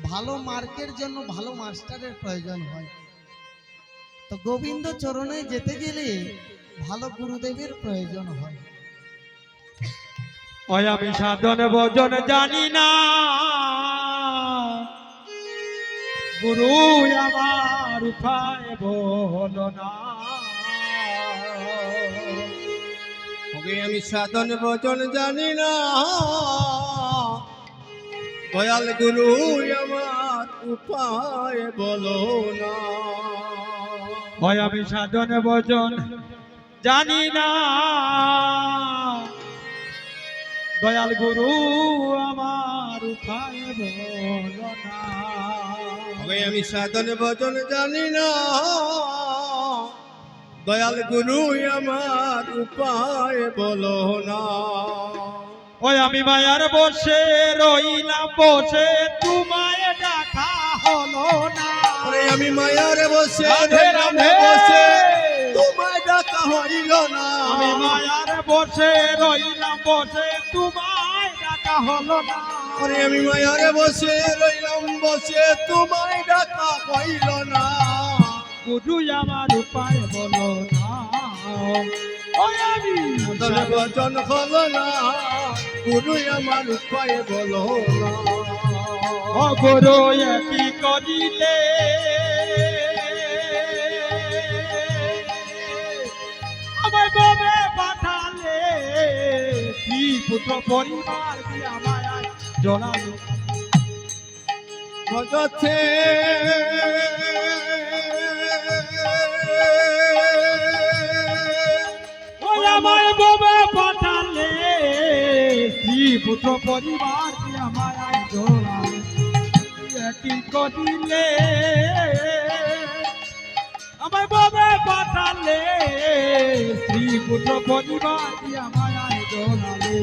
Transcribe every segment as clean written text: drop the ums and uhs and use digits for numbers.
ভালো মার্কের জন্য ভালো মাস্টারের প্রয়োজন হয়। তো গোবিন্দ চরণে যেতে গেলে ভালো গুরুদেবের প্রয়োজন হয়। ওই আমি সাধন ভজন জানি না, গুরু আমার উপায় বলো না। আমি সাধন ভজন জানি না, দয়াল গুরু আমার উপায় বলো না। ওই আমি সাধন ভজন জানি না, দয়াল গুরু আমার উপায় বলো না। আমি সাধন ভজন জানি না, দয়াল গুরু আমার উপায় বলো না। ওই আমি মায়ার বসে রইলাম বসে, তোমায় ডাকা হলো না। আমি মায়ার বসে রইলাম বসে, তোমায় ডাকা হইল না। আমি মায়ার বসে রইলাম বসে, তোমায় ডাকা হলো না। আমি মায়ার বসে রইলাম বসে, তোমায় ডাকা হইল না। গুরু আমার উপায় বলো না। ওই আমি সাধন ভজন হলো না, গুরু আমার উপায় বলো না। অগরো কি করিলে আমার বাবে পাঠালে, কি পুত্র পরিবার কি আমায় জড়ালো। ভজছে ওই আমার বাবে পাঠালে, কি পুত্র পরিবার কি আমায় জড়ালো। কি করিলে আমার বাবে পাঠালে, স্ত্রী পুত্র পরিবার কি আমায় জড়ালে।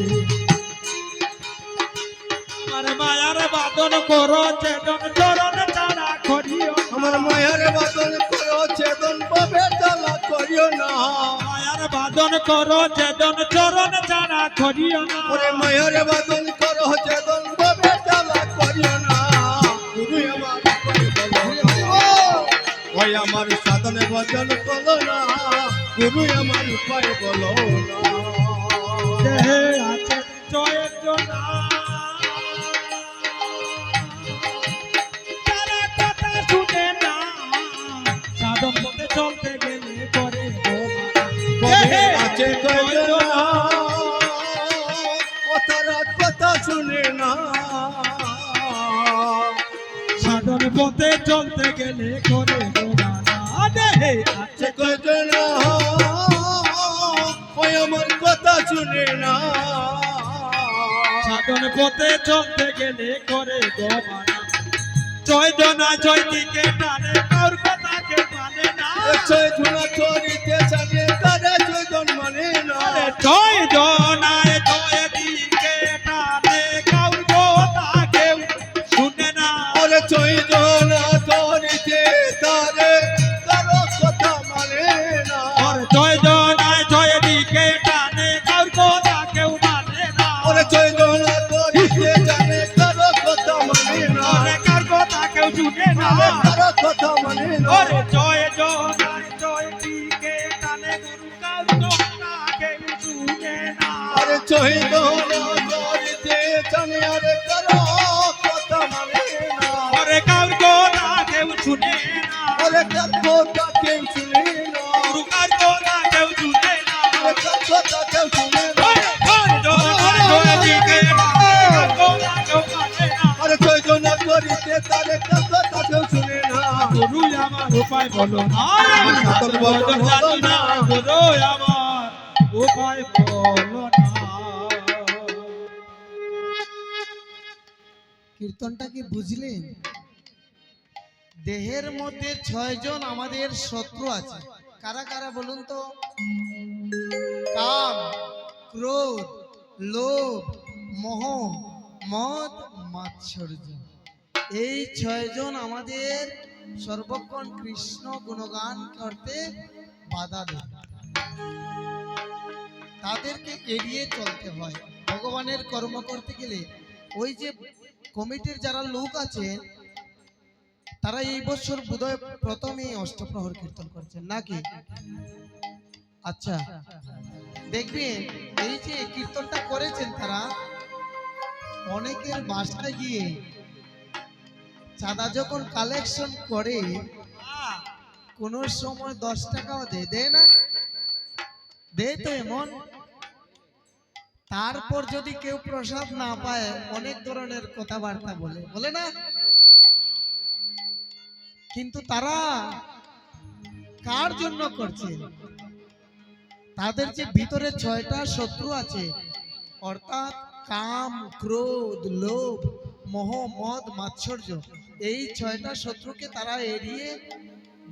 আমার মায়ার বাদন করো চেতন চরণ ছাড়া করিও। আমার মায়ার বাদন করো চেতন পাবে জ্বালা করিও না। মায়ার বাদন করো চেতন চরণ ছাড়া করিও না। ওরে মায়ার বাদন করো চেতন পাবে জ্বালা করিও না। গুরু আমার উপায় বলো না। ওই আমার সাধনে ভজন করো না, গুরু আমার উপায় বলো না। দেহে আছে চয়না, তারা কথা শুনে না। সাধন পথে চলতে গেলে করে দেহে আছে চয়না, কথার কথা শুনে না। সাধন পথে চলতে গেলে করে দেহে আছে চয়না, ওই আমার কথা শুনে না। সাধন পথে চলতে গেলে করে গোমানা। জয় জনা জয় দিকে টানে, কার কথা কে মানে না। ছয় ঝুনা চরিতে চালে তারে ছয়জন মানে না। জয় জনায় জয় দিকে টানে, কার কথা কেউ শুনে না। ওরে ছয় ঝুনা চরিতে তারে কারো কথা মানে না। জয় জনায় জয় দিকে টানে, কার কথা কেউ মানে না। ওরে ছয় ঝুনা চরিতে জানে কারো কথা মানে না। কার কথা কেউ শুনে না। কারো কথা মানে না। ওরে জয় জনায় জয় দিকে টানে, গুরু কার কথা কেউ শুনে না। ওরে ছয় ঝুনা চরিতে জানে আরে কারো কথা মানে না। ওরে কার কথা কেউ শুনে না। ওরে কার কথা কেউ শুনে না। গুরু কার কথা কেউ শুনে না। ওরে কার কথা কেউ শুনে না। জয় জনায় জয় দিকে টানে, কার কথা কেউ মানে না। আরে ছয়জন করিতে তারে কথা কেউ শুনে না। গুরু আমার উপায় বলো না। আমি সাধন ভজন জানি না, গুরু আমার উপায় বলো না। কীর্তনটা কি বুঝলেন? দেহের মধ্যে 6 জন আমাদের শত্রু আছে। কারা কারা বলুন তো? কাম, ক্রোধ, লোভ, মোহ, মদ, মাৎসর্য। এই 6 জন আমাদের সর্বক্ষণ কৃষ্ণ গুণগান করতে বাধা দেয়। তাদেরকে এড়িয়ে চলতে হয়। ভগবানের কর্ম করতে গেলে ওই যে কমিটির যারা লোক আছেন তারা এই বছর বোধহয় প্রথমেই অষ্টপ্রহর কীর্তন করছেন নাকি? আচ্ছা, দেখবেন এই যে কীর্তনটা করেছেন তারা অনেকের বাসায় গিয়ে চাঁদা যখন কালেকশন করে কোন সময় 10 টাকাও দেয় না, দেয় তো এমন। তারপর যদি কেউ প্রসাদ না পায় অনেক ধরনের কথাবার্তা বলে না? কিন্তু তারা কার জন্য করছে? তাদের যে ভিতরে 6টা শত্রু আছে, অর্থাৎ কাম, ক্রোধ, লোভ, মোহ, মদ, মাৎসর্য, এই 6টা শত্রুকে তারা এড়িয়ে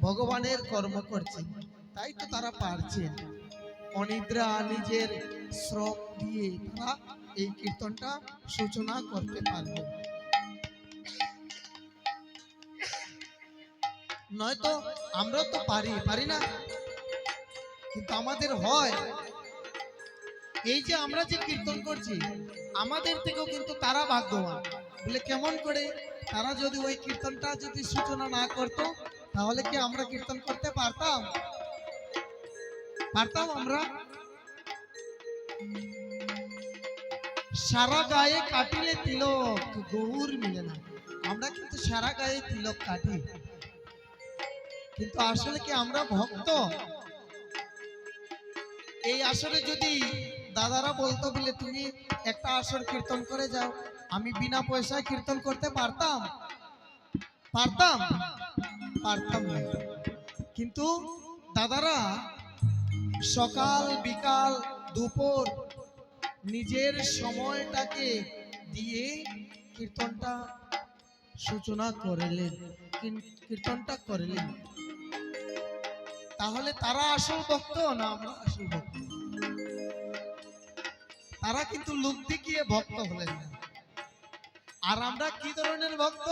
ভগবানের কর্ম করছে। তাই তো তারা পারছে অনিদ্রা নিজের শ্রম দিয়ে তারা এই কীর্তনটা সূচনা করতে পারবে। নয়তো আমরা তো পারি না, কিন্তু আমাদের হয় এই যে আমরা যে কীর্তন করছি আমাদের থেকেও কিন্তু তারা ভাগ্যবান। বলে কেমন করে? তারা যদি ওই কীর্তনটা যদি সূচনা না করতো তাহলে কি আমরা কীর্তন করতে পারতাম? আমরা সারা গায়ে কাটিলে তিলক গৌর মিলে না। আমরা কিন্তু সারা গায়ে তিলক কাটি, কিন্তু আসলে কি আমরা ভক্ত? এই আসরে যদি দাদারা বলতো বলে তুমি একটা আসর কীর্তন করে যাও, আমি বিনা পয়সায় কীর্তন করতে পারতাম না। কিন্তু দাদারা সকাল বিকাল দুপুর নিজের সময়টাকে দিয়ে কীর্তনটা সূচনা কীর্তনটা করলেন। তাহলে তারা আসল ভক্ত না আমরা আসল ভক্ত? তারা কিন্তু লোক দেখিয়ে ভক্ত হলেন না। আর আমরা কি ধরনের ভক্ত?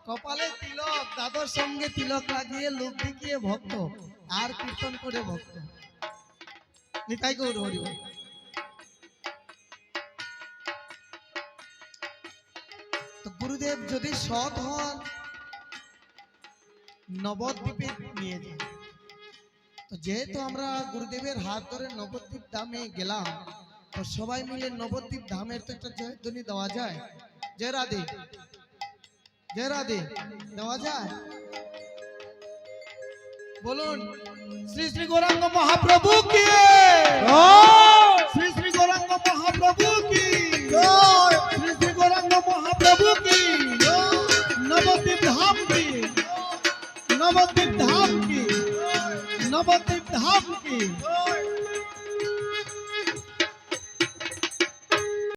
কপালে তিলক, দাদার সঙ্গে তিলক লাগিয়ে লোক দেখিয়ে ভক্ত, আর কীর্তন করে ভক্ত। নিতাই গৌর হরি বল। তো গুরুদেব যদি সৎ হন নবদ্বীপে নিয়ে যান। তো যেহেতু আমরা গুরুদেবের হাত ধরে নবদ্বীপ ধামে গেলাম, তো সবাই মিলে নবদ্বীপ ধামের তো একটা জয়ধ্বনি দেওয়া যায়। জয় রাধে, জয় রাধে দেওয়া যায়? বলুন শ্রী শ্রী গৌরাঙ্গ মহাপ্রভু কি, শ্রী শ্রী গৌরাঙ্গ মহাপ্রভু কি, শ্রী শ্রী গৌরাঙ্গ মহাপ্রভু কি, নবদ্বীপ ধাম কি, নবদ্বীপ ধাম কি, নবদ্বীপ ধাম কি।